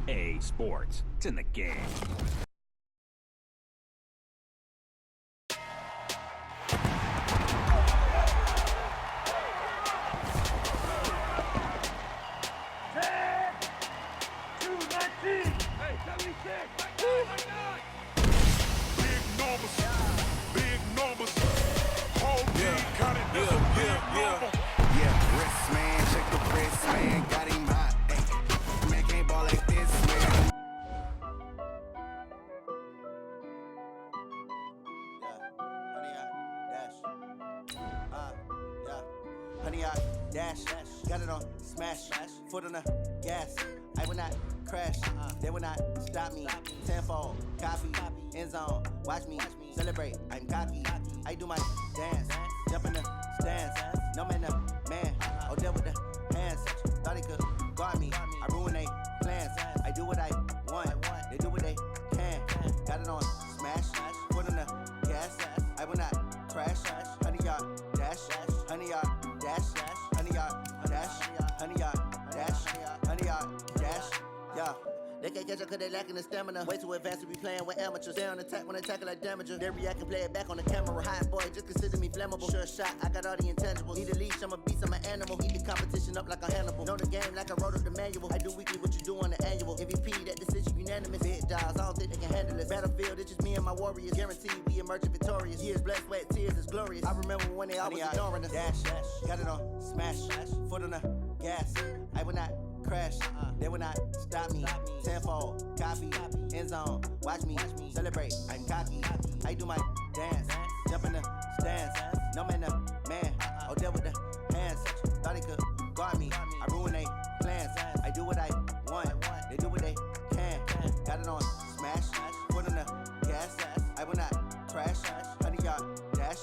EA Sports. It's in the game. Dash, got it on, smash, foot on the gas. I will not crash, they will not stop me. Tenfold, copy, end zone, watch me celebrate. I'm cocky, I do my dance, jump in the stands. No man, man, oh there with the hands. Thought he could guard me, I ruin they plans. I do what I want, they do what they can. Got it on, smash, foot on the gas. I will not crash, 100-yard dash, 100-yard dash. 100-yard dash, yeah. They can't catch up cause they lacking the stamina. Way too advanced to be playing with amateurs. Stay on attack when they tackle like damager. They react and play it back on the camera. Hot boy, just consider me flammable. Sure shot, I got all the intangibles. Need a leash, I'm a beast, I'm an animal. Eat the competition up like a Hannibal. Know the game like I wrote up the manual. I do weekly what you do on the annual. MVP, that decision unanimous. Big dogs, I don't think they can handle it. Battlefield, it's just me and my warriors. Guaranteed we emerge victorious. Years, blood, sweat, tears, it's glorious. I remember when they always ignoring us. Dash, got it on, smash, foot on the gas. I will not crash, they will not stop me. Tenfold, copy, end zone, watch me celebrate. I'm cocky, I do my dance, jump in the stands. No man, man, oh there with the hands. Thought he could guard me, I ruin they plans. I do what I want, they do what they can. Got it on, smash, foot on the gas. I will not crash, 100-yard dash,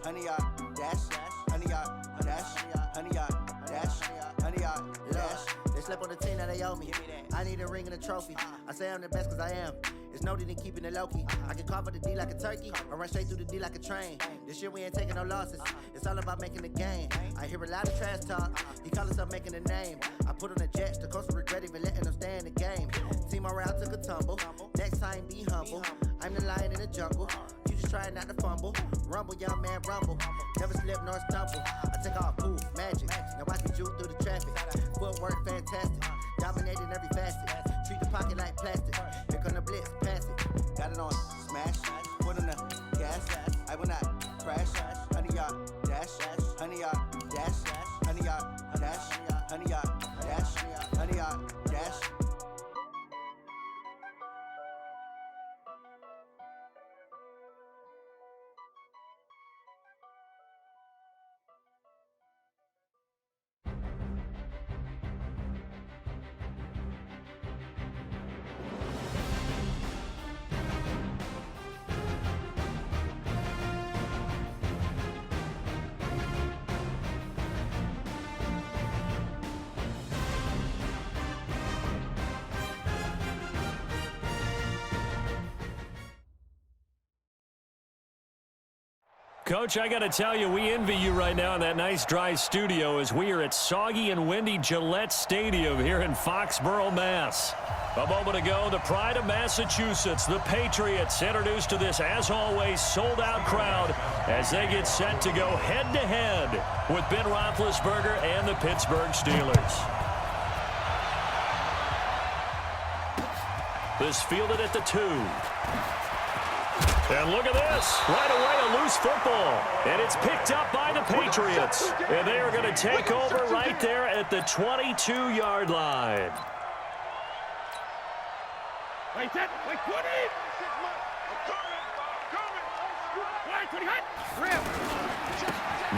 100-yard dash, 100-yard dash, 100-yard dash, 100-yard dash. They slept on the team that they owe me. I need a ring and a trophy. I say I'm the best cause I am. It's noted in keeping it low-key. I can carve up the D like a turkey or run straight through the D like a train. This year we ain't taking no losses. It's all about making the game. I hear a lot of trash talk. He call himself making a name. I put on the Jets. The coach will regret even letting them stay in the game. Team morale took a tumble. Next time be humble. I'm the lion in the jungle. You just try not to fumble. Rumble, young man, rumble. Never slip nor stumble. I take off, poof, magic. Now I can juke through the traffic. Footwork fantastic. Dominating every facet. Treat the pocket like plastic. Here come the blitz, pass it. Got it on, smash. Foot on the gas. I will not crash. 100-yard dash. 100-yard dash. 100-yard dash. 100-yard dash. 100-yard dash. Coach, I got to tell you, we envy you right now in that nice dry studio as we are at soggy and windy Gillette Stadium here in Foxborough, Mass. A moment ago, the pride of Massachusetts, the Patriots, introduced to this, as always, sold-out crowd as they get set to go head-to-head with Ben Roethlisberger and the Pittsburgh Steelers. This fielded at the 2. And look at this. Right away, a loose football. And it's picked up by the Patriots. And they are going to take over right there at the 22-yard line.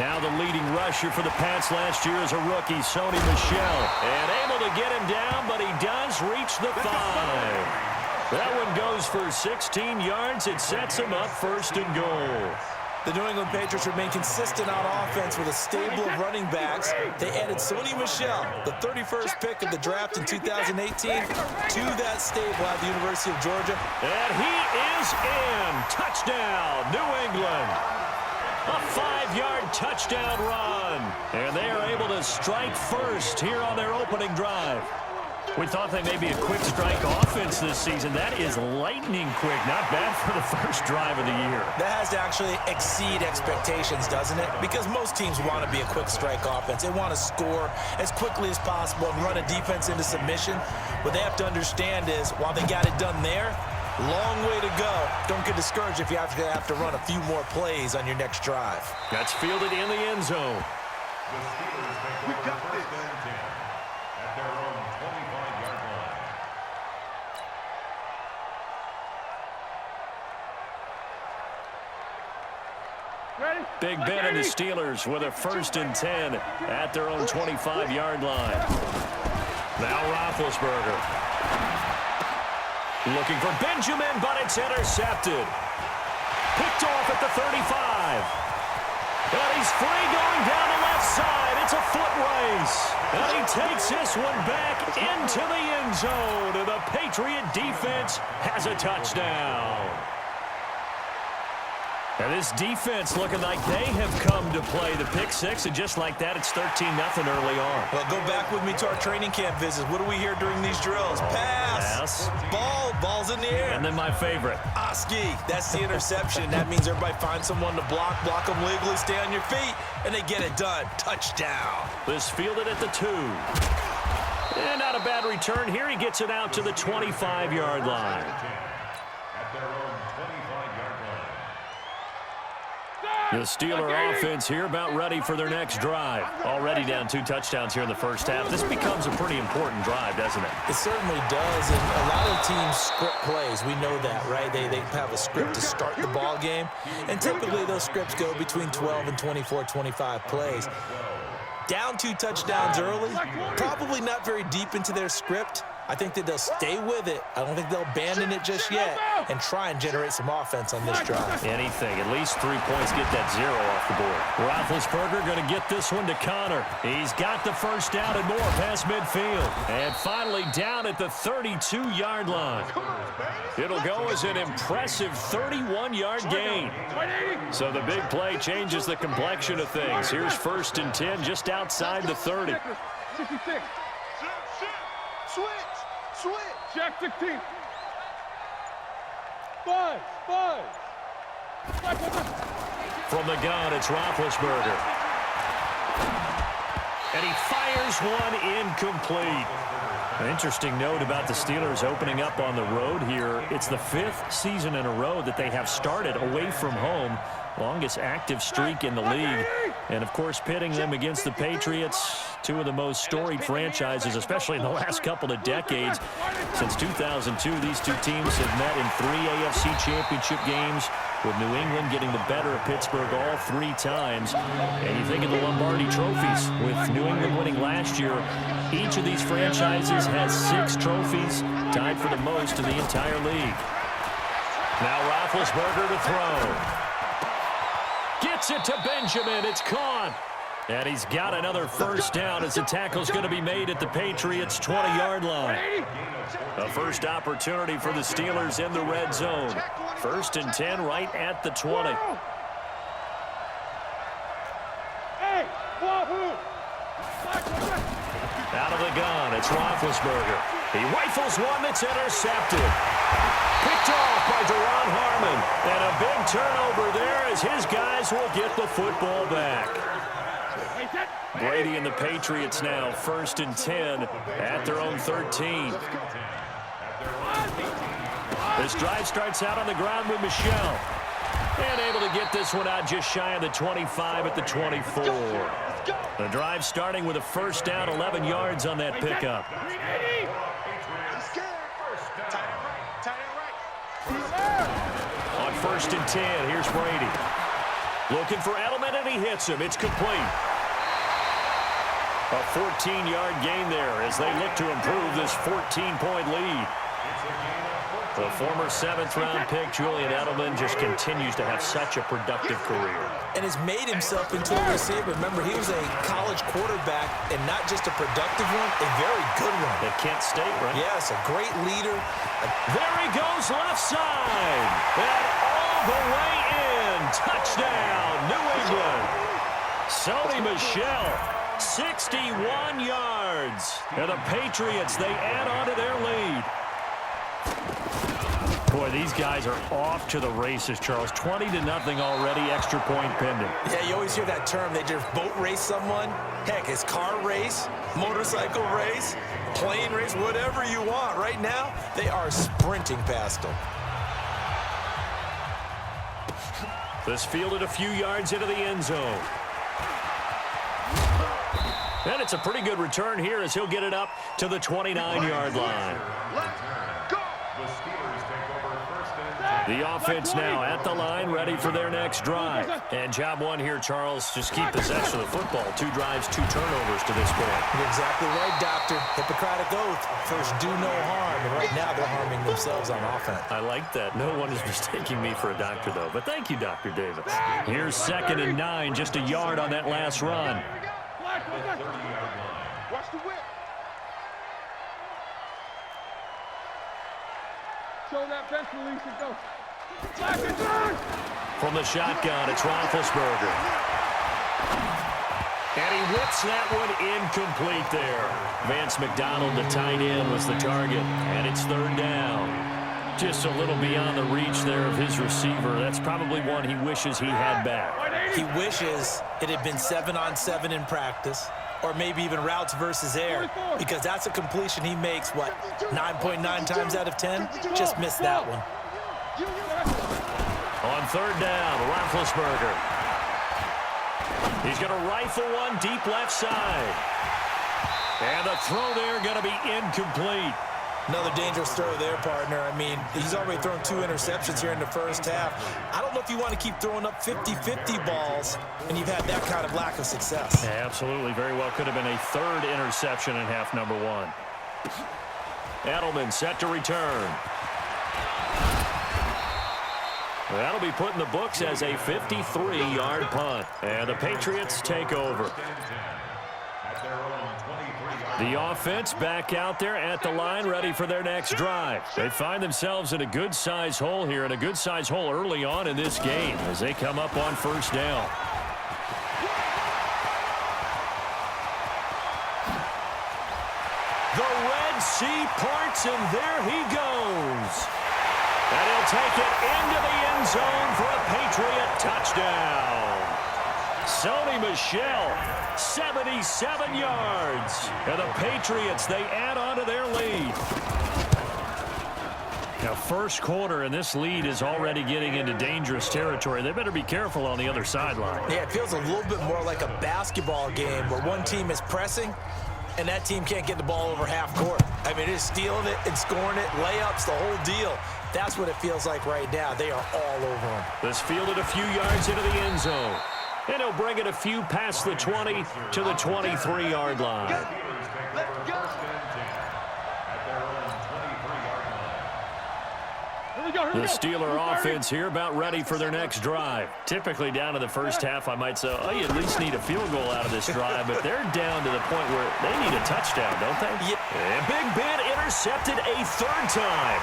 Now the leading rusher for the Pats last year is a rookie, Sony Michel. And able to get him down, but he does reach the 5. That one goes for 16 yards. It sets him up first and goal. The New England Patriots remain consistent on offense with a stable of running backs. They added Sony Michel, the 31st pick of the draft in 2018, to that stable at the University of Georgia. And he is in. Touchdown, New England. A 5-yard touchdown run. And they are able to strike first here on their opening drive. We thought they may be a quick strike offense this season. That is lightning quick. Not bad for the first drive of the year. That has to actually exceed expectations, doesn't it? Because most teams want to be a quick strike offense. They want to score as quickly as possible and run a defense into submission. What they have to understand is, while they got it done there, long way to go. Don't get discouraged if you have to run a few more plays on your next drive. That's fielded in the end zone. We got this. At their own 25-yard line. Ready? Big Ben and the Steelers with a 1st and 10 at their own 25-yard line. Now Roethlisberger. Looking for Benjamin, but it's intercepted. Picked off at the 35. And he's free going down the left side. It's a foot race. And he takes this one back into the end zone. And the Patriot defense has a touchdown. And this defense looking like they have come to play. The pick six, and just like that, it's 13-0 early on. Well, go back with me to our training camp visits. What do we hear during these drills? Pass. Ball's in the air. And then my favorite. Oski, that's the interception. That means everybody finds someone to block them legally, stay on your feet, and they get it done. Touchdown. This fielded at the 2. And not a bad return here. He gets it out to the 25-yard line. At their own 25-yard line. The Steeler offense here about ready for their next drive. Already down 2 touchdowns here in the first half. This becomes a pretty important drive, doesn't it? It certainly does, and a lot of teams script plays. We know that, right? They have a script to start the ball game, and typically those scripts go between 12 and 24, 25 plays. Down 2 touchdowns early, probably not very deep into their script. I think that they'll stay with it. I don't think they'll abandon it just yet and try and generate some offense on this drive. Anything. At least 3 points, get that 0 off the board. Roethlisberger going to get this one to Connor. He's got the first down and more past midfield. And finally down at the 32-yard line. It'll go as an impressive 31-yard gain. So the big play changes the complexion of things. Here's 1st and 10 just outside the 30. 66. Switch. Check 16. 5. From the gun, it's Roethlisberger. And he fires one incomplete. An interesting note about the Steelers opening up on the road here. It's the 5th season in a row that they have started away from home. Longest active streak in the league. And, of course, pitting them against the Patriots, 2 of the most storied franchises, especially in the last couple of decades. Since 2002, these 2 teams have met in 3 AFC championship games, with New England getting the better of Pittsburgh all 3 times. And you think of the Lombardi trophies, with New England winning last year. Each of these franchises has 6 trophies, tied for the most in the entire league. Now Roethlisberger to throw. Gets it to Benjamin. It's caught. And he's got another first down as the tackle's going to be made at the Patriots' 20-yard line. A first opportunity for the Steelers in the red zone. 1st and 10 right at the 20. Out of the gun, it's Roethlisberger. He rifles one that's intercepted. Picked off by Deron Harmon. And a big turnover there as his guys will get the football back. Brady and the Patriots now 1st and 10 at their own 13. This drive starts out on the ground with Michel. And able to get this one out just shy of the 25 at the 24. The drive starting with a first down, 11 yards on that pickup. On 1st and 10, here's Brady. Looking for Edelman, and he hits him. It's complete. A 14-yard gain there as they look to improve this 14-point lead. The former 7th-round pick, Julian Edelman, just continues to have such a productive career. And has made himself into a receiver. Remember, he was a college quarterback, and not just a productive one, a very good one. At Kent State, right? Yes, a great leader. There he goes, left side. And all the way in. Touchdown, New England. Sony Michel, 61 yards. yards. And the Patriots, they add on to their lead. Boy, these guys are off to the races, Charles. 20-0 already, extra point pending. Yeah, you always hear that term. They just boat race someone. Heck, it's car race, motorcycle race, plane race, whatever you want. Right now, they are sprinting past them. This fielded a few yards into the end zone. And it's a pretty good return here as he'll get it up to the 29-yard line. The Steelers take over first and 10. The offense now at the line, ready for their next drive. And job one here, Charles, just keep possession of the football. 2 drives, 2 turnovers to this point. You're exactly right, Doctor. Hippocratic oath. First, do no harm. And right now, they're harming themselves on offense. I like that. No one is mistaking me for a doctor, though. But thank you, Dr. Davis. Here's 2nd and 9, just a yard on that last run. Watch the whip. Show that bench release and go. Flag and turn. From the shotgun, it's Roethlisberger. And he whips that one incomplete there. Vance McDonald, the tight end, was the target. And it's 3rd down. Just a little beyond the reach there of his receiver. That's probably one he wishes he had back. He wishes it had been 7-on-7 in practice, or maybe even routes versus air, because that's a completion he makes, what, 9.9 times out of 10? Just missed that one. On 3rd down, Roethlisberger. He's going to rifle one deep left side. And the throw there going to be incomplete. Another dangerous throw there, partner. I mean, he's already thrown 2 interceptions here in the first half. I don't know if you want to keep throwing up 50-50 balls, and you've had that kind of lack of success. Yeah, absolutely. Very well could have been a 3rd interception in half number 1. Edelman set to return. That'll be put in the books as a 53-yard punt. And the Patriots take over. The offense back out there at the line, ready for their next drive. They find themselves in a good-sized hole here, and a good-sized hole early on in this game as they come up on 1st down. The Red Sea parts, and there he goes. And he'll take it into the end zone for a Patriot touchdown. Sony Michel, 77 yards. And the Patriots, they add on to their lead. Now, 1st quarter, and this lead is already getting into dangerous territory. They better be careful on the other sideline. Yeah, it feels a little bit more like a basketball game where one team is pressing and that team can't get the ball over half court. I mean, it's stealing it and scoring it, layups, the whole deal. That's what it feels like right now. They are all over them. This fielded a few yards into the end zone. And he'll bring it a few past the 20 to the 23-yard line. The Steeler offense here about ready for their next drive. Typically down to the first half, I might say, oh, you at least need a field goal out of this drive, but they're down to the point where they need a touchdown, don't they? Yeah. And Big Ben intercepted a 3rd time.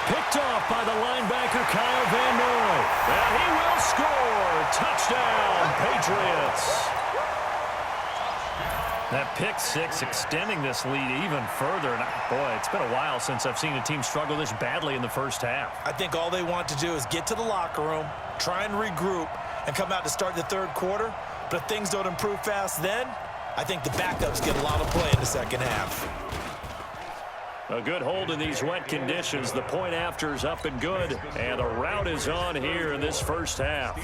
Picked off by the linebacker, Kyle Van Noy. And he will score. Touchdown, Patriots. That pick 6 extending this lead even further. And boy, it's been a while since I've seen a team struggle this badly in the first half. I think all they want to do is get to the locker room, try and regroup, and come out to start the 3rd quarter. But if things don't improve fast then, I think the backups get a lot of play in the 2nd half. A good hold in these wet conditions. The point after is up and good. And the route is on here in this first half.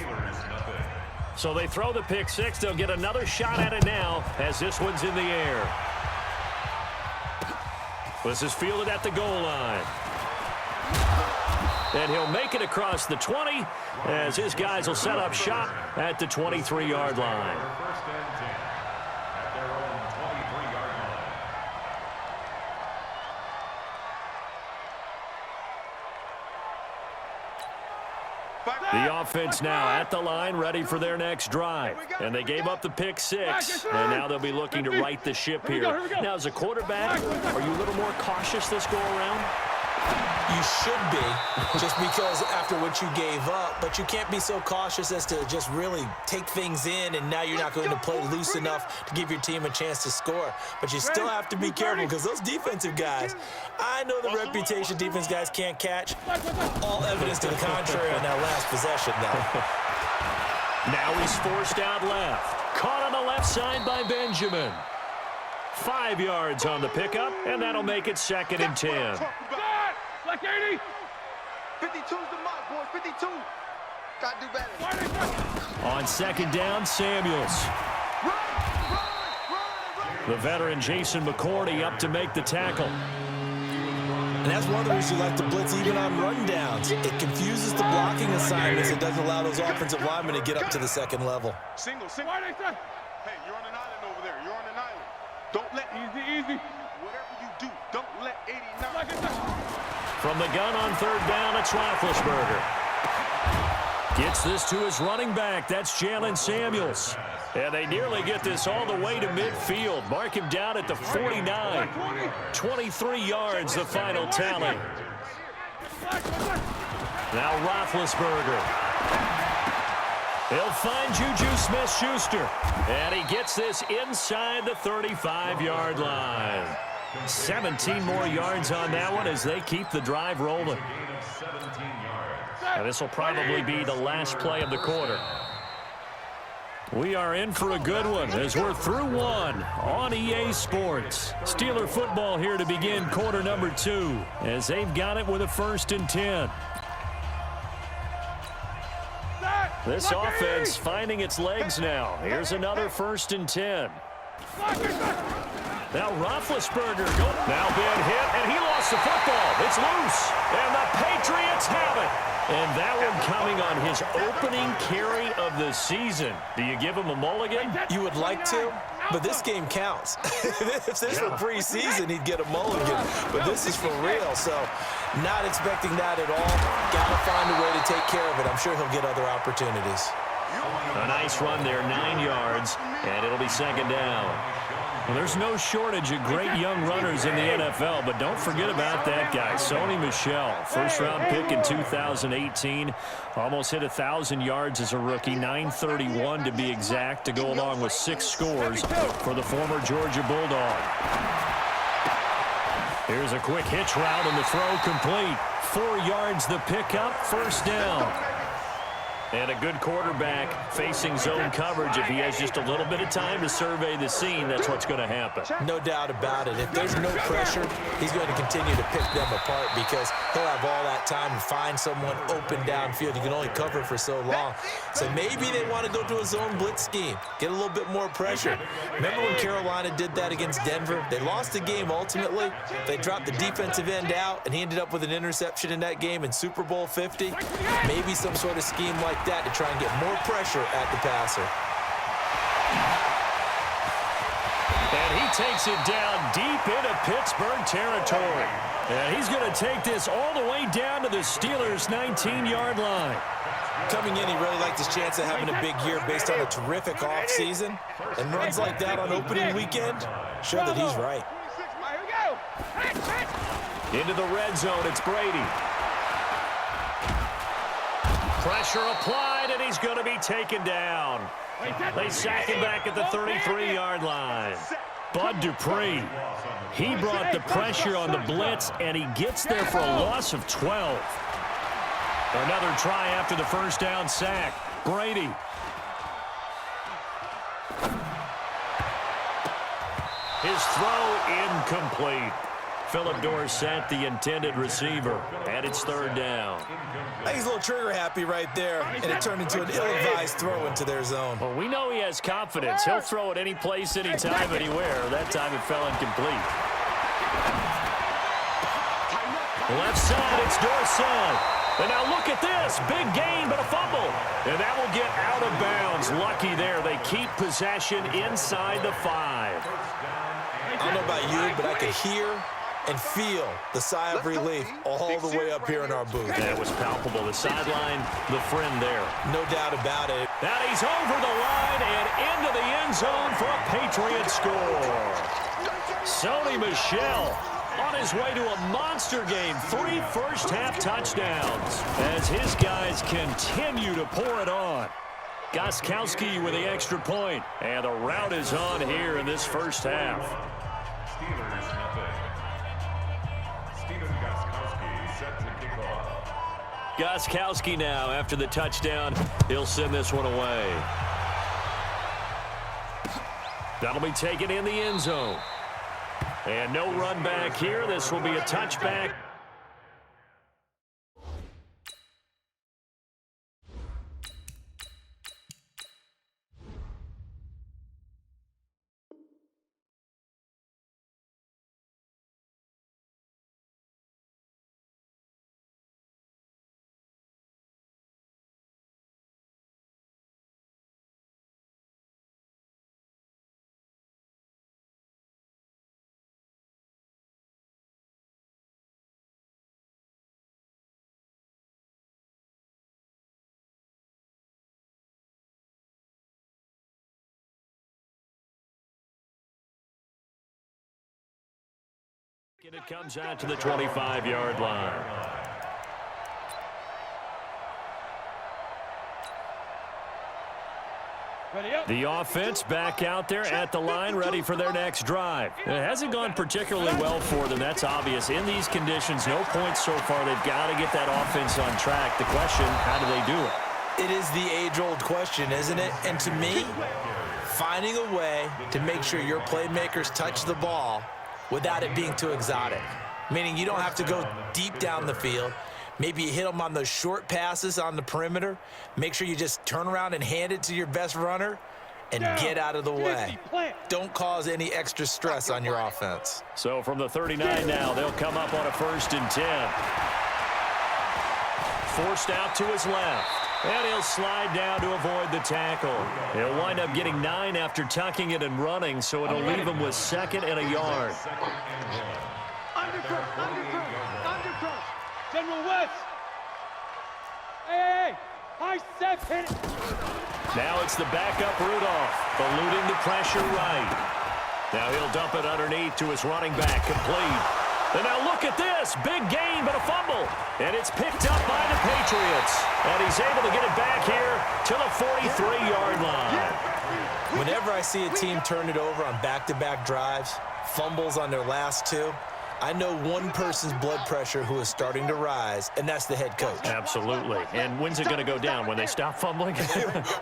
So they throw the pick 6. They'll get another shot at it now as this one's in the air. This is fielded at the goal line. And he'll make it across the 20 as his guys will set up shop at the 23-yard line. The offense now at the line, ready for their next drive. And they gave up the pick 6, and now they'll be looking to right the ship here. Now, as a quarterback, are you a little more cautious this go-around? You should be, just because after what you gave up, but you can't be so cautious as to just really take things in, and now you're not going to play loose enough to give your team a chance to score. But you still have to be careful, because those defensive guys, I know the reputation defense guys can't catch. All evidence to the contrary on that last possession, though. Now he's forced out left. Caught on the left side by Benjamin. 5 yards on the pickup, and that'll make it 2nd and 10. Like 80. 52's the mark, boys. 52. Got to do better. On 2nd down, Samuels. The veteran Jason McCourty up to make the tackle. And that's one of the reasons you like to blitz even on rundowns. It confuses the blocking assignments. It doesn't allow those offensive linemen to get up to the second level. Single. Hey, you're on an island over there. You're on an island. Don't let Easy. whatever you do, don't let 89. From the gun on 3rd down, it's Roethlisberger. Gets this to his running back. That's Jalen Samuels. And they nearly get this all the way to midfield. Mark him down at the 49. 23 yards, the final tally. Now Roethlisberger. He'll find Juju Smith-Schuster. And he gets this inside the 35-yard line. 17 more yards on that one as they keep the drive rolling. And this will probably be the last play of the quarter. We are in for a good one as we're through one on EA Sports. Steeler football here to begin quarter number 2 as they've got it with a 1st and 10. This offense finding its legs now. Here's another 1st and 10. Now Roethlisberger now being hit, and he lost the football. It's loose, and the Patriots have it. And that one coming on his opening carry of the season. Do you give him a mulligan? You would like to, but this game counts. If this were preseason, he'd get a mulligan, but this is for real, so not expecting that at all. Got to find a way to take care of it. I'm sure he'll get other opportunities. A nice run there, 9 yards, and it'll be 2nd down. Well, there's no shortage of great young runners in the NFL, but don't forget about that guy, Sony Michel. First-round pick in 2018. Almost hit 1,000 yards as a rookie, 931 to be exact, to go along with 6 scores for the former Georgia Bulldog. Here's a quick hitch route, and the throw complete. 4 yards the pickup, 1st down. And a good quarterback facing zone coverage. If he has just a little bit of time to survey the scene, that's what's going to happen. No doubt about it. If there's no pressure, he's going to continue to pick them apart because he'll have all that time to find someone open downfield. You can only cover for so long. So maybe they want to go to a zone blitz scheme, get a little bit more pressure. Remember when Carolina did that against Denver? They lost the game ultimately. They dropped the defensive end out, and he ended up with an interception in that game in Super Bowl 50. Maybe some sort of scheme like that to try and get more pressure at the passer. And he takes it down deep into Pittsburgh territory. And he's going to take this all the way down to the Steelers' 19-yard line. Coming in, he really liked his chance of having a big year based on a terrific offseason. And runs like that on opening weekend show that he's right. Into the red zone, it's Brady. Pressure applied, and he's going to be taken down. They sack him back at the 33-yard line. Bud Dupree, he brought the pressure on the blitz, and he gets there for a loss of 12. Another try after the 1st down sack. Brady. His throw incomplete. Philip Dorsett, the intended receiver, and it's 3rd down. I think he's a little trigger happy right there, and it turned into an ill-advised throw into their zone. Well, we know he has confidence. He'll throw it any place, anytime, anywhere. That time it fell incomplete. Left side, it's Dorsett. And now look at this. Big gain, but a fumble. And that will get out of bounds. Lucky there. They keep possession inside the 5. I don't know about you, but I could hear and feel the sigh of relief all the way up here in our booth. That was palpable. The sideline, the friend there. No doubt about it. Now he's over the line and into the end zone for a Patriot score. Sony Michel on his way to a monster game. 3 first-half touchdowns as his guys continue to pour it on. Gostkowski with the extra point, and the rout is on here in this first half. Steelers nothing. Steven Gostkowski set to kick off. Gostkowski now after the touchdown. He'll send this one away. That'll be taken in the end zone. And no run back here. This will be a touchback. And it comes out to the 25-yard line. The offense back out there at the line, ready for their next drive. It hasn't gone particularly well for them. That's obvious. In these conditions, no points so far. They've got to get that offense on track. The question, how do they do it? It is the age-old question, isn't it? And to me, finding a way to make sure your playmakers touch the ball without it being too exotic, meaning you don't have to go deep down the field. Maybe you hit them on those short passes on the perimeter. Make sure you just turn around and hand it to your best runner and get out of the way. Don't cause any extra stress on your offense. So from the 39 now, they'll come up on a 1st and 10. Forced out to his left. And he'll slide down to avoid the tackle. He'll wind up getting 9 after tucking it and running, so it'll leave him with 2nd and a yard. Undercross. General West. Hey. High step, hit it. Now it's the backup Rudolph, eluding the pressure right. Now he'll dump it underneath to his running back, complete. And now look at this. Big gain, but a fumble. And it's picked up by the Patriots. And he's able to get it back here to the 43-yard line. Whenever I see a team turn it over on back-to-back drives, fumbles on their last 2, I know one person's blood pressure who is starting to rise, and that's the head coach. Absolutely. And when's it going to go down? When they stop fumbling?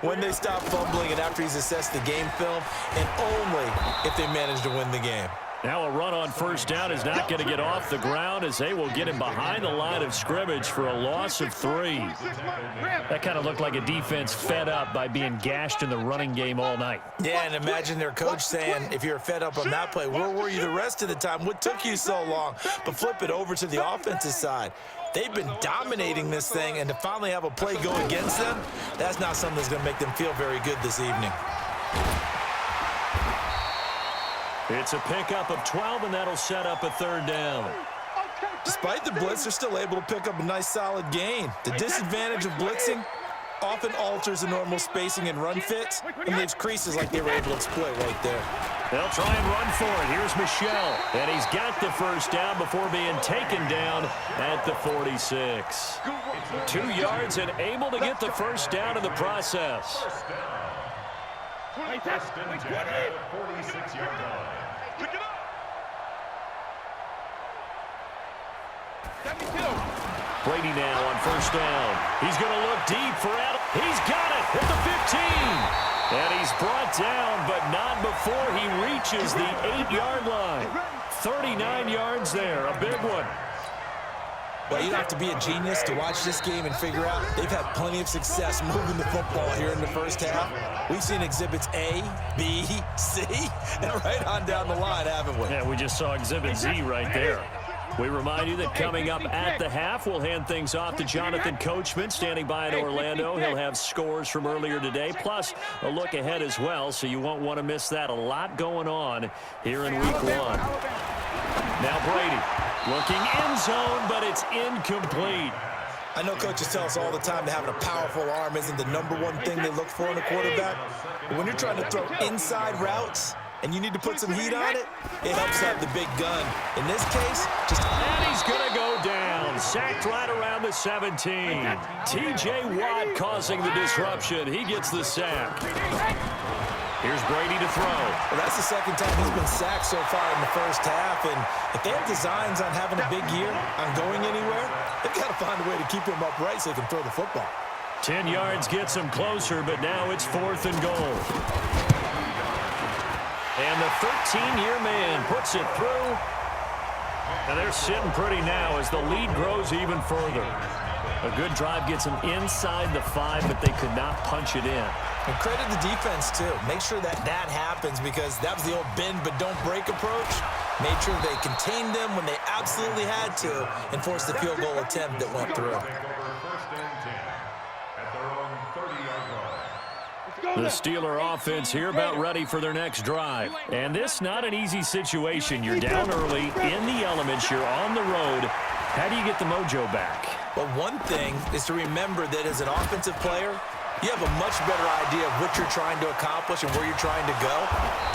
When they stop fumbling and after he's assessed the game film, and only if they manage to win the game. Now a run on 1st down is not going to get off the ground as they will get him behind the line of scrimmage for a loss of 3. That kind of looked like a defense fed up by being gashed in the running game all night. Yeah, and imagine their coach saying, if you're fed up on that play, where were you the rest of the time? What took you so long? But flip it over to the offensive side. They've been dominating this thing, and to finally have a play go against them, that's not something that's going to make them feel very good this evening. It's a pickup of 12, and that'll set up a 3rd down. Despite the blitz, they're still able to pick up a nice, solid gain. The disadvantage of blitzing often alters the normal spacing and run fits and leaves creases like they were able to exploit right there. They'll try and run for it. Here's Michelle, and he's got the 1st down before being taken down at the 46. 2 yards and able to get the 1st down in the process. 46-yard line. Brady now on 1st down. He's going to look deep for Adam. He's got it at the 15. And he's brought down, but not before he reaches the 8-yard line. 39 yards there, a big one. Well, you don't have to be a genius to watch this game and figure out they've had plenty of success moving the football here in the 1st half. We've seen exhibits A, B, C, and right on down the line, haven't we? Yeah, we just saw exhibit Z right there. We remind you that coming up at the half, we'll hand things off to Jonathan Coachman, standing by in Orlando. He'll have scores from earlier today, plus a look ahead as well, so you won't want to miss that. A lot going on here in Week 1. Now Brady looking end zone, but it's incomplete. I know coaches tell us all the time that having a powerful arm isn't the #1 thing they look for in a quarterback. But when you're trying to throw inside routes, and you need to put some heat on it, it helps have the big gun. In this case, just... And he's going to go down. Sacked right around the 17. T.J. Watt causing the disruption. He gets the sack. Here's Brady to throw. Well, that's the second time he's been sacked so far in the first half, and if they have designs on having a big year, on going anywhere, they've got to find a way to keep him upright so they can throw the football. 10 yards gets him closer, but now it's 4th and goal. And the 13-year man puts it through. And they're sitting pretty now as the lead grows even further. A good drive gets them inside the 5, but they could not punch it in. And credit the defense, too. Make sure that happens because that was the old bend but don't break approach. Made sure they contained them when they absolutely had to and forced the field goal attempt that went through. The Steeler offense here about ready for their next drive. And this not an easy situation. You're down early, in the elements, you're on the road. How do you get the mojo back? Well, one thing is to remember that as an offensive player, you have a much better idea of what you're trying to accomplish and where you're trying to go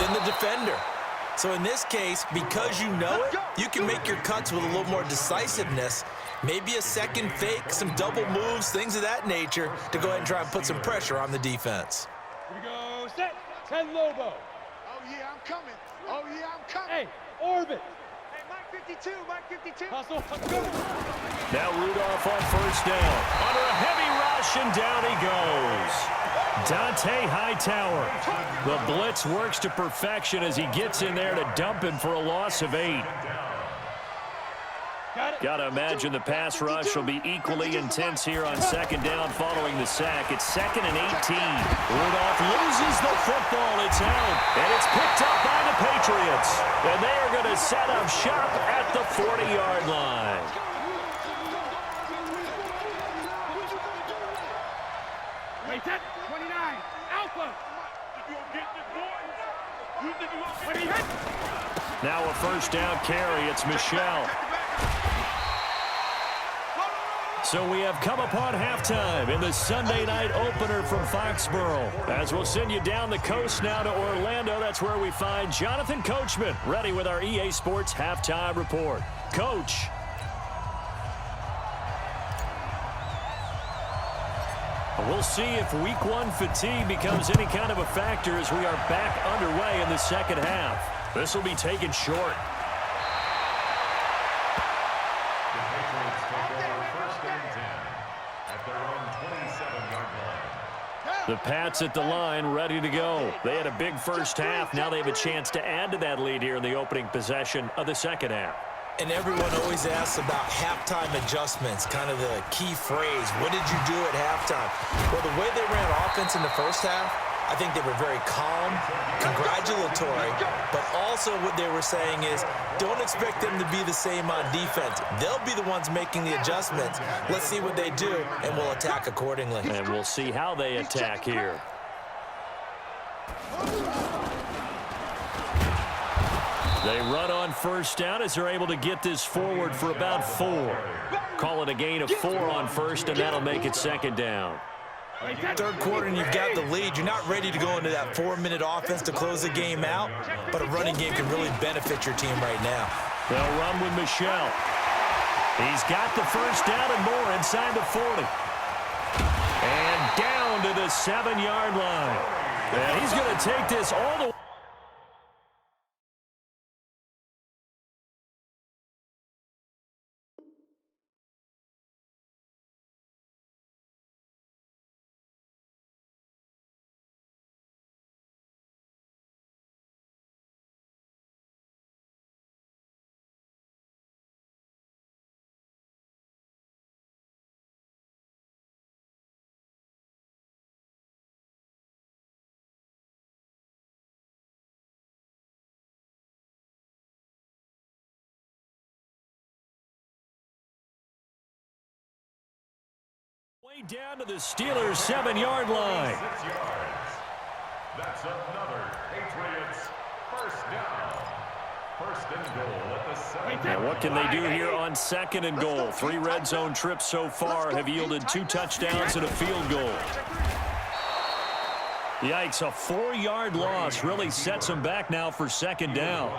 than the defender. So in this case, because you know it, you can make your cuts with a little more decisiveness, maybe a second fake, some double moves, things of that nature, to go ahead and try and put some pressure on the defense. Here we go, set, 10 Lobo. Oh, yeah, I'm coming. Oh, yeah, I'm coming. Hey, orbit. Hey, Mike 52, Mike 52. Hustle, go. Now Rudolph on first down. Under a heavy rush, and down he goes. Dante Hightower. The blitz works to perfection as he gets in there to dump him for a loss of 8. Got to imagine the pass rush will be equally intense here on second down following the sack. It's 2nd and 18. Rudolph loses the football. It's out, and it's picked up by the Patriots. And they are going to set up shop at the 40-yard line. Wait, that 29. Alpha. Now a first down carry. It's Michelle. So we have come upon halftime in the Sunday night opener from Foxborough. As we'll send you down the coast now to Orlando, that's where we find Jonathan Coachman ready with our EA Sports halftime report. Coach. We'll see if week 1 fatigue becomes any kind of a factor as we are back underway in the second half. This will be taken short. The Pats at the line, ready to go. They had a big first half. Now they have a chance to add to that lead here in the opening possession of the second half. And everyone always asks about halftime adjustments, kind of the key phrase. What did you do at halftime? Well, the way they ran offense in the first half, I think they were very calm, congratulatory, but also what they were saying is don't expect them to be the same on defense. They'll be the ones making the adjustments. Let's see what they do, and we'll attack accordingly. And we'll see how they attack here. They run on first down as they're able to get this forward for about 4. Call it a gain of 4 on first, and that'll make it second down. Third quarter and you've got the lead. You're not ready to go into that 4-minute offense to close the game out, but a running game can really benefit your team right now. They'll run with Michelle. He's got the first down and more inside the 40. And down to the 7-yard line. And he's going to take this all the way. Way down to the Steelers' 7-yard line. 6 yards. That's another Patriots first down. First and goal at the 7. Now what can they do here on 2nd and goal? 3 red zone trips so far have yielded 2 touchdowns and a field goal. Yikes, a 4-yard loss really sets him back now for second down.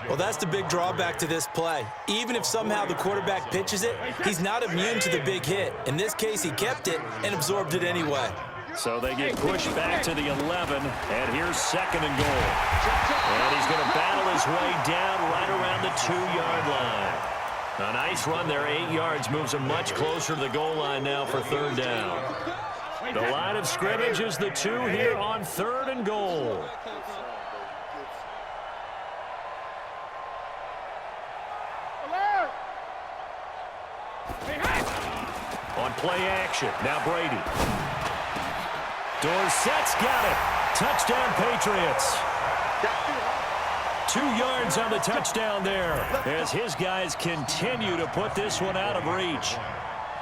Well, that's the big drawback to this play. Even if somehow the quarterback pitches it, he's not immune to the big hit. In this case, he kept it and absorbed it anyway. So they get pushed back to the 11, and here's second and goal. And he's going to battle his way down right around the 2-yard line. A nice run there, 8 yards, moves him much closer to the goal line now for third down. The line of scrimmage is the 2 here on third and goal. On play action, now Brady. Dorsett's got it. Touchdown, Patriots. 2 yards on the touchdown there as his guys continue to put this one out of reach.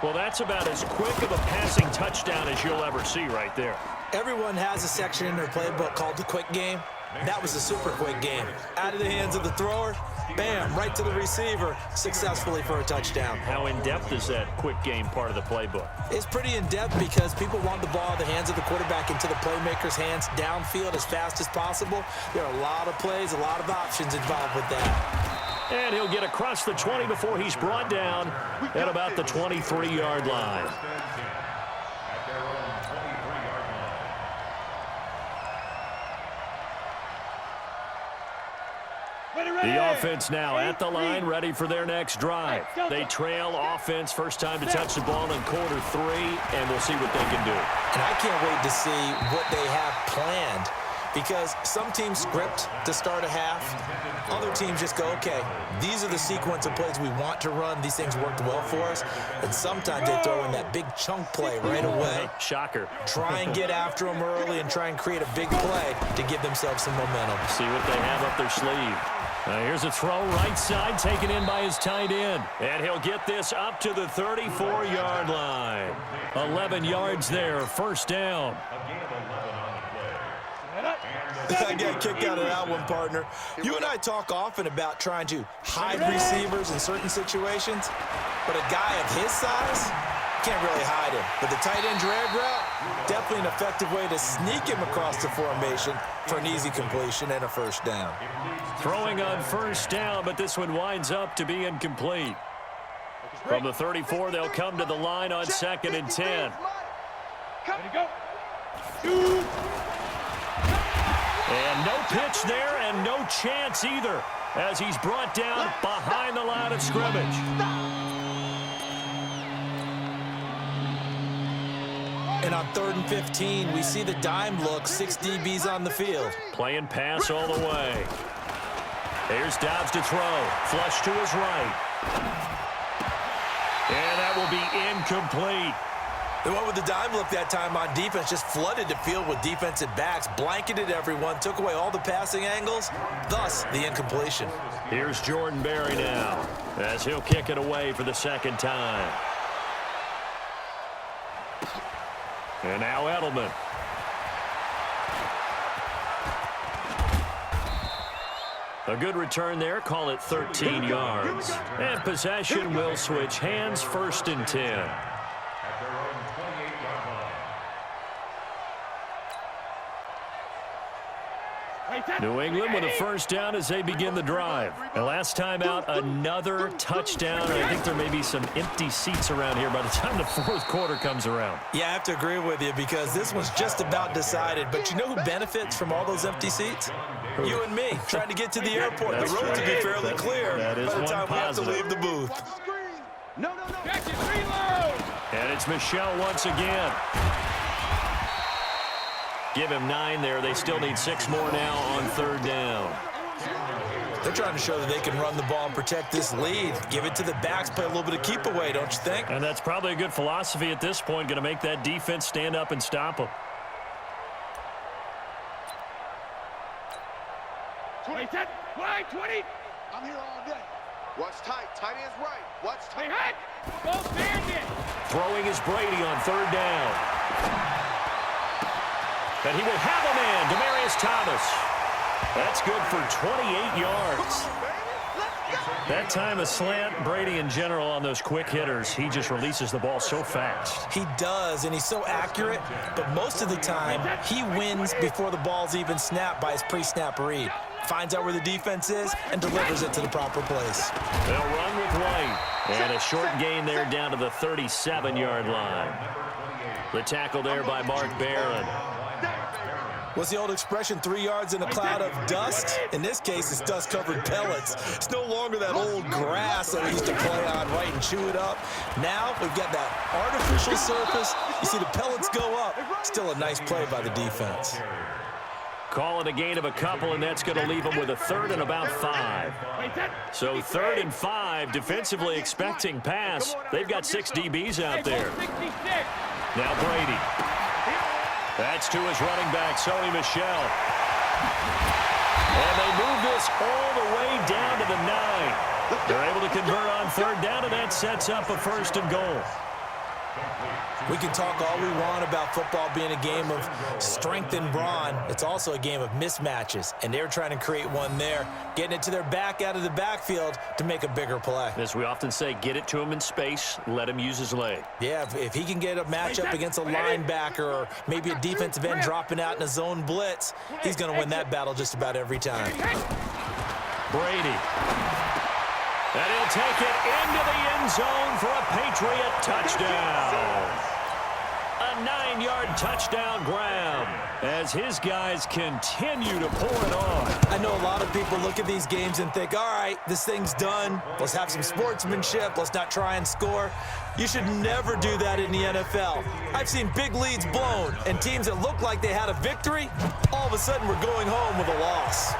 Well, that's about as quick of a passing touchdown as you'll ever see right there. Everyone has a section in their playbook called the quick game. That was a super quick game. Out of the hands of the thrower, bam, right to the receiver, successfully for a touchdown. How in-depth is that quick game part of the playbook? It's pretty in-depth because people want the ball in the hands of the quarterback into the playmaker's hands downfield as fast as possible. There are a lot of plays, a lot of options involved with that. And he'll get across the 20 before he's brought down at about the 23-yard line. The offense now at the line, ready for their next drive. They trail offense, first time to touch the ball in quarter 3, and we'll see what they can do. And I can't wait to see what they have planned, because some teams script to start a half. Other teams just go, okay, these are the sequence of plays we want to run. These things worked well for us. And sometimes they throw in that big chunk play right away. Shocker. Try and get after them early and try and create a big play to give themselves some momentum. See what they have up their sleeve. Here's a throw right side, taken in by his tight end. And he'll get this up to the 34-yard line. 11 yards there, first down. I got a kick out of that one, partner. You and I talk often about trying to hide receivers in certain situations, but a guy of his size can't really hide him. But the tight end drag route, definitely an effective way to sneak him across the formation for an easy completion and a first down. Throwing on first down, but this one winds up to be incomplete. From the 34, they'll come to the line on second and 10. And no pitch there and no chance either as he's brought down behind the line of scrimmage. And on 3rd and 15, we see the dime look, 6 DBs on the field. Playing pass all the way. Here's Dobbs to throw. Flush to his right. And that will be incomplete. They went with the dime look that time on defense, just flooded the field with defensive backs, blanketed everyone, took away all the passing angles, thus the incompletion. Here's Jordan Berry now as he'll kick it away for the second time. And now Edelman. A good return there, call it 13 yards. And possession will switch hands, 1st and 10. New England with a first down as they begin the drive. And last time out, another touchdown. I think there may be some empty seats around here by the time the 4th quarter comes around. Yeah, I have to agree with you because this one's just about decided. But you know who benefits from all those empty seats? You and me, trying to get to the airport. The road to be fairly clear by the time we have to leave the booth. No. And it's Michelle once again. Give him 9 there. They still need 6 more now on 3rd down. They're trying to show that they can run the ball and protect this lead. Give it to the backs, play a little bit of keep away, don't you think? And that's probably a good philosophy at this point. Going to make that defense stand up and stop them. 20. I'm here all day. Watch tight. Tight end's right. Watch tight. Go bandit. Throwing is Brady on 3rd down. And he will have a man, Demaryius Thomas. That's good for 28 yards. That time a slant, Brady in general on those quick hitters, he just releases the ball so fast. He does, and he's so accurate, but most of the time, he wins before the ball's even snapped by his pre-snap read. Finds out where the defense is and delivers it to the proper place. They'll run with White. And a short gain there down to the 37-yard line. The tackle there by Mark Barron. What's the old expression, 3 yards in a cloud of dust? In this case, it's dust-covered pellets. It's no longer that old grass that we used to play on, right, and chew it up. Now we've got that artificial surface. You see the pellets go up. Still a nice play by the defense. Calling a gain of a couple, and that's going to leave them with a third and about 5. So 3rd and 5, defensively expecting pass. They've got 6 DBs out there. Now Brady. That's to his running back, Sony Michel. And they move this all the way down to the 9. They're able to convert on 3rd down, and that sets up a 1st and goal. We can talk all we want about football being a game of strength and brawn. It's also a game of mismatches, and they're trying to create one there, getting it to their back out of the backfield to make a bigger play. As we often say, get it to him in space, let him use his leg. Yeah, if he can get a matchup against a linebacker or maybe a defensive end dropping out in a zone blitz, he's going to win that battle just about every time. Brady. And he'll take it into the end zone for a Patriot touchdown. A 9-yard touchdown grab as his guys continue to pour it on. I know a lot of people look at these games and think, all right, this thing's done. Let's have some sportsmanship. Let's not try and score. You should never do that in the NFL. I've seen big leads blown, and teams that look like they had a victory, all of a sudden we're going home with a loss.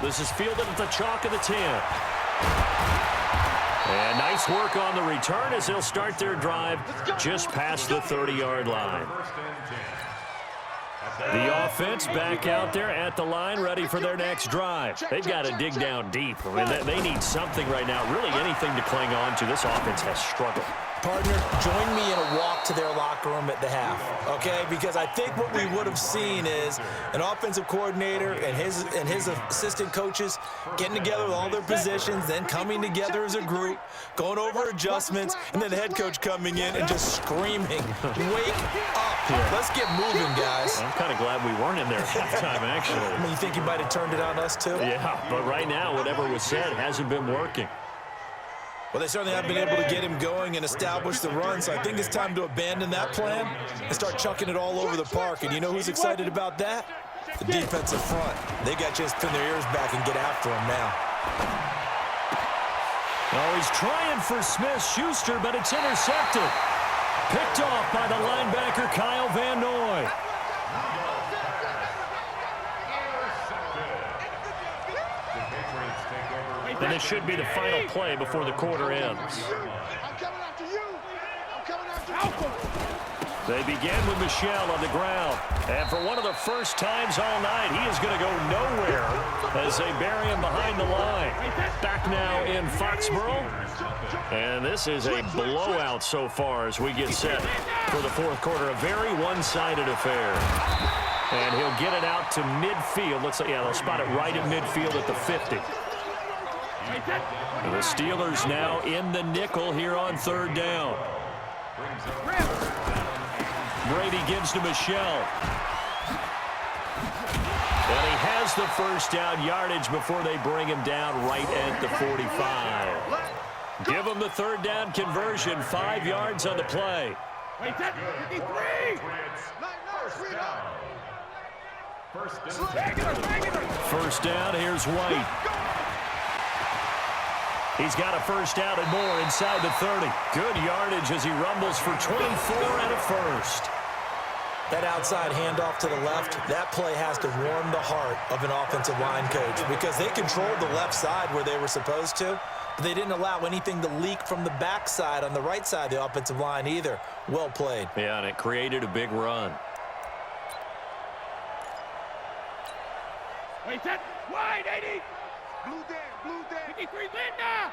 This is fielded at the chalk of the 10. And nice work on the return as they'll start their drive just past the 30-yard line. The offense back out there at the line, ready for their next drive. They've got to dig down deep. I mean, they need something right now, really anything to cling on to. This offense has struggled. Partner, join me in a walk to their locker room at the half, okay? Because I think what we would have seen is an offensive coordinator and his assistant coaches getting together with all their positions, then coming together as a group, going over adjustments, and then the head coach coming in and just screaming, wake up. Yeah. Let's get moving, guys. I'm kind of glad we weren't in there at halftime, actually. I mean, you think he might have turned it on us, too? Yeah, but right now, whatever was said hasn't been working. Well, they certainly have been able to get him going and establish the run, so I think it's time to abandon that plan and start chucking it all over the park. And you know who's excited about that? The defensive front. They got a chance to pin their ears back and get after him now. Oh, he's trying for Smith-Schuster, but it's intercepted. Picked off by the linebacker, Kyle Van Noy. And this should be the final play before the quarter ends. I'm coming after you. I'm coming after you. They begin with Michel on the ground. And for one of the first times all night, he is going to go nowhere as they bury him behind the line. Back now in Foxborough. And this is a blowout so far as we get set for the fourth quarter. A very one-sided affair. And he'll get it out to midfield. Looks like, yeah, they'll spot it right at midfield at the 50. And the Steelers now in the nickel here on 3rd down. Brady gives to Michel. And he has the first down yardage before they bring him down right at the 45. Give him the 3rd down conversion, 5 yards on the play. First down, here's White. He's got a first down and more inside the 30. Good yardage as he rumbles for 24 and a first. That outside handoff to the left, that play has to warm the heart of an offensive line coach because they controlled the left side where they were supposed to, but they didn't allow anything to leak from the backside on the right side of the offensive line either. Well played. Yeah, and it created a big run. Wait, set, wide, 80. Blue Dan, blue Dan. 53, Linda.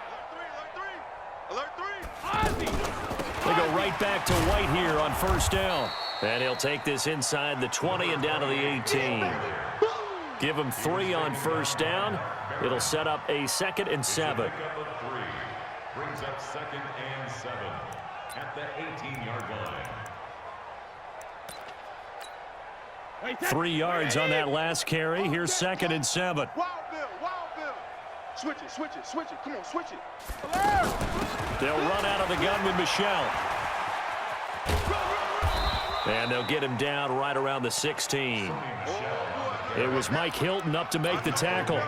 Alert 3. Ozzy. They go right back to White here on first down. And he'll take this inside the 20 and down to the 18. Give him 3 on first down. It'll set up a 2nd and 7. Brings up 2nd and 7 at the 18-yard line. 3 yards on that last carry. Here's 2nd and 7. Wild Bill. Switch it. Come on, switch it. They'll run out of the gun with Michelle. And they'll get him down right around the 16. It was Mike Hilton up to make the tackle.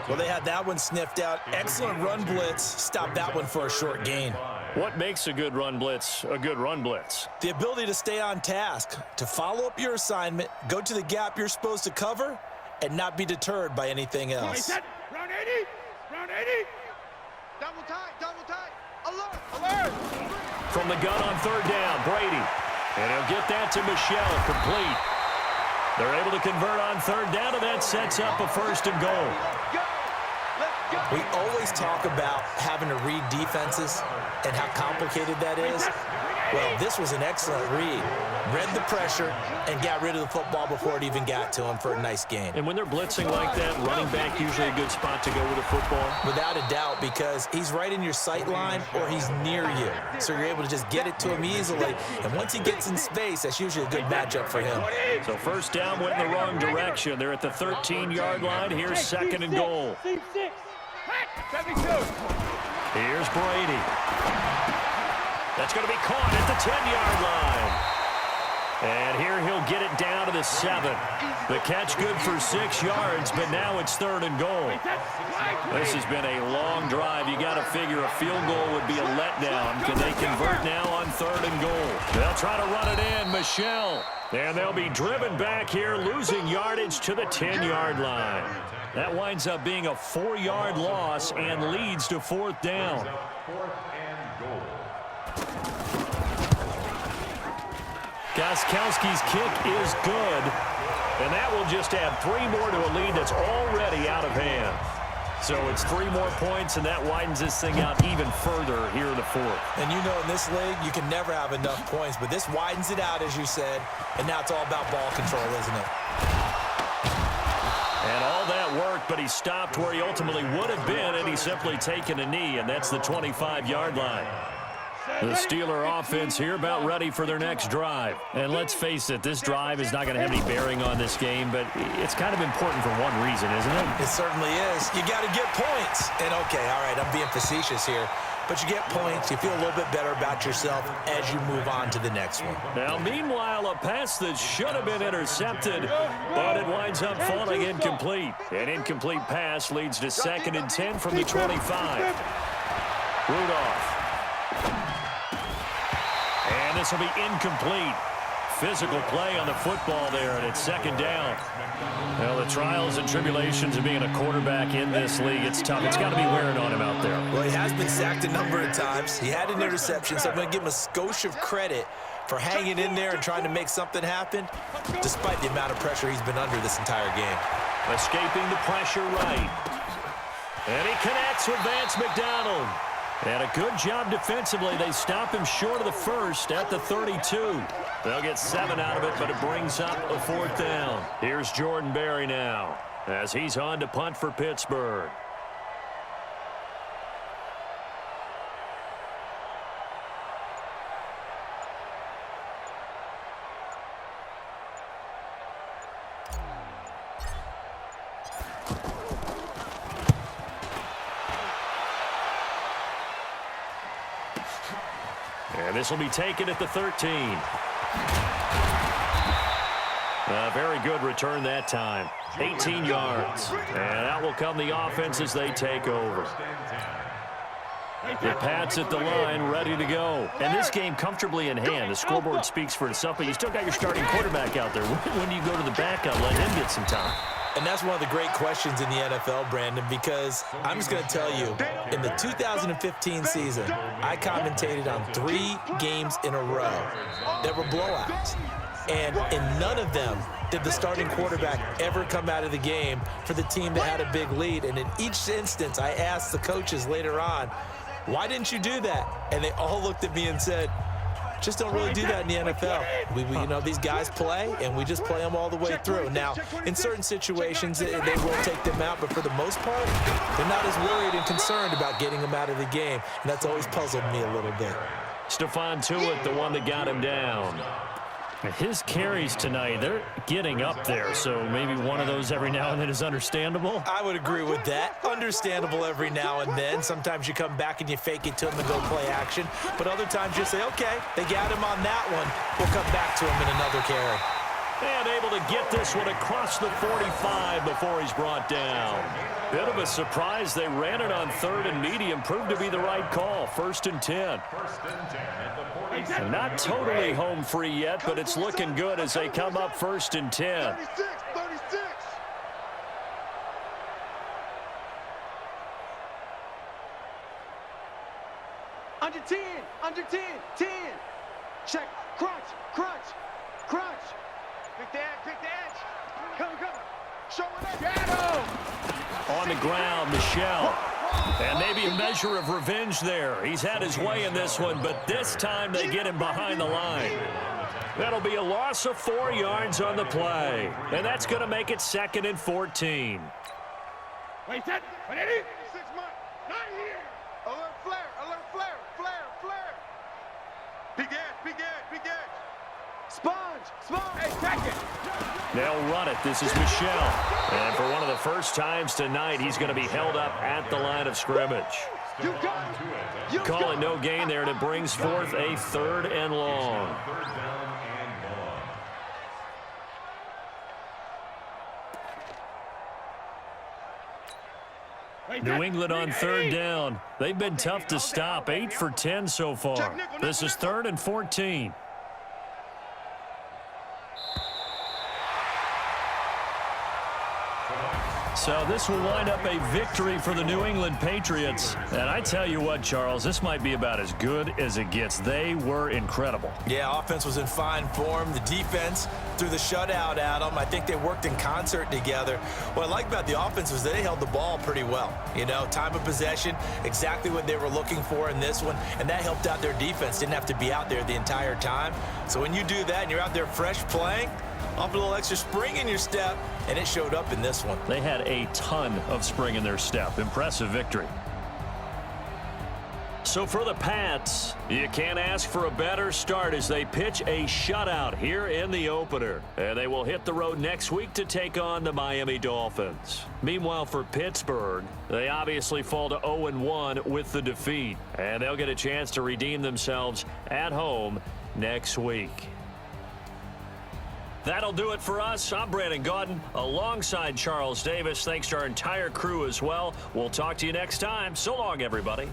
Well, they had that one sniffed out. Excellent run blitz. Stopped that one for a short gain. What makes a good run blitz a good run blitz? The ability to stay on task, to follow up your assignment, go to the gap you're supposed to cover, and not be deterred by anything else. Round 80. Double tight. Alert. From the gun on 3rd down, Brady. And he'll get that to Michelle, complete. They're able to convert on 3rd down, and that sets up a 1st and goal. We always talk about having to read defenses and how complicated that is. Well, this was an excellent read. Read the pressure and got rid of the football before it even got to him for a nice gain. And when they're blitzing like that, running back usually a good spot to go with the football? Without a doubt, because he's right in your sight line or he's near you. So you're able to just get it to him easily. And once he gets in space, that's usually a good matchup for him. So 1st down went in the wrong direction. They're at the 13-yard line. Here's 2nd and goal. 72. Here's Brady. That's going to be caught at the 10-yard line. And here he'll get it down to the 7. The catch good for 6 yards, but now it's 3rd and goal. This has been a long drive. You got to figure a field goal would be a letdown. Can they convert now on 3rd and goal? They'll try to run it in. Michelle. And they'll be driven back here, losing yardage to the 10-yard line. That winds up being a 4-yard loss and leads to 4th down. 4th and goal. Gostkowski's kick is good, and that will just add 3 more to a lead that's already out of hand. So it's 3 more points, and that widens this thing out even further here in the 4th. And you know, in this league, you can never have enough points, but this widens it out, as you said, and now it's all about ball control, isn't it? And all that worked, but he stopped where he ultimately would have been, and he's simply taken a knee, and that's the 25-yard line. The Steeler offense here about ready for their next drive. And let's face it, this drive is not going to have any bearing on this game, but it's kind of important for one reason, isn't it? It certainly is. You got to get points. And, okay, all right, I'm being facetious here. But you get points, you feel a little bit better about yourself as you move on to the next one. Now, meanwhile, a pass that should have been intercepted, but it winds up falling incomplete. An incomplete pass leads to 2nd and 10 from the 25. Rudolph. And this will be incomplete. Physical play on the football there, and it's 2nd down. Well, the trials and tribulations of being a quarterback in this league, it's tough. It's got to be wearing on him out there. Well, he has been sacked a number of times. He had an interception, so I'm going to give him a skosh of credit for hanging in there and trying to make something happen, despite the amount of pressure he's been under this entire game. Escaping the pressure right. And he connects with Vance McDonald. And a good job defensively. They stop him short of the 1st at the 32. They'll get 7 out of it, but it brings up a 4th down. Here's Jordan Berry now as he's on to punt for Pittsburgh. And this will be taken at the 13. A very good return that time. 18 yards. And out will come the offense as they take over. The Pats at the line, ready to go. And this game comfortably in hand. The scoreboard speaks for itself, but you still got your starting quarterback out there. When do you go to the backup, let him get some time? And that's one of the great questions in the NFL, Brandon, because I'm just going to tell you, in the 2015 season, I commentated on 3 games in a row that were blowouts. And in none of them did the starting quarterback ever come out of the game for the team that had a big lead. And in each instance, I asked the coaches later on, why didn't you do that? And they all looked at me and said, Just don't really do that in the NFL. You know, these guys play, and we just play them all the way through. Now, in certain situations, they will take them out, but for the most part, they're not as worried and concerned about getting them out of the game, and that's always puzzled me a little bit. Stephon Tuitt, the one that got him down. His carries tonight, they're getting up there, so maybe one of those every now and then is understandable. I would agree with that. Understandable every now and then. Sometimes you come back and you fake it to him and go play action, but other times you say, okay, they got him on that one. We'll come back to him in another carry. And able to get this one across the 45 before he's brought down. Bit of a surprise. They ran it on 3rd and medium. Proved to be the right call. 1st and 10. And not totally home free yet, but it's looking good as they come up 1st and 10. 36. Under 10, 10. Check, crunch. Pick the edge. Come. Show it up. Shadow. On the ground, Michel. And maybe a measure of revenge there. He's had his way in this one, but this time they get him behind the line. That'll be a loss of 4 yards on the play. And that's going to make it 2nd and 14. Wait, set. 6 months. Not here. Alert flare. Big edge. Sponge. Hey, check it. They'll run it. This is Michel. And for one of the first times tonight, he's going to be held up at the line of scrimmage. You got it. Call it no gain there, and it brings forth a 3rd and long. New England on 3rd down. They've been tough to stop. 8 for 10 so far. This is 3rd and 14. So this will wind up a victory for the New England Patriots. And I tell you what, Charles, this might be about as good as it gets. They were incredible. Yeah, offense was in fine form. The defense threw the shutout at them. I think they worked in concert together. What I like about the offense was they held the ball pretty well. You know, time of possession, exactly what they were looking for in this one, and that helped out their defense. Didn't have to be out there the entire time. So when you do that and you're out there fresh playing, off a little extra spring in your step, and it showed up in this one. They had a ton of spring in their step. Impressive victory. So for the Pats, you can't ask for a better start as they pitch a shutout here in the opener. And they will hit the road next week to take on the Miami Dolphins. Meanwhile, for Pittsburgh, they obviously fall to 0-1 with the defeat. And they'll get a chance to redeem themselves at home next week. That'll do it for us. I'm Brandon Gaudin alongside Charles Davis. Thanks to our entire crew as well. We'll talk to you next time. So long, everybody.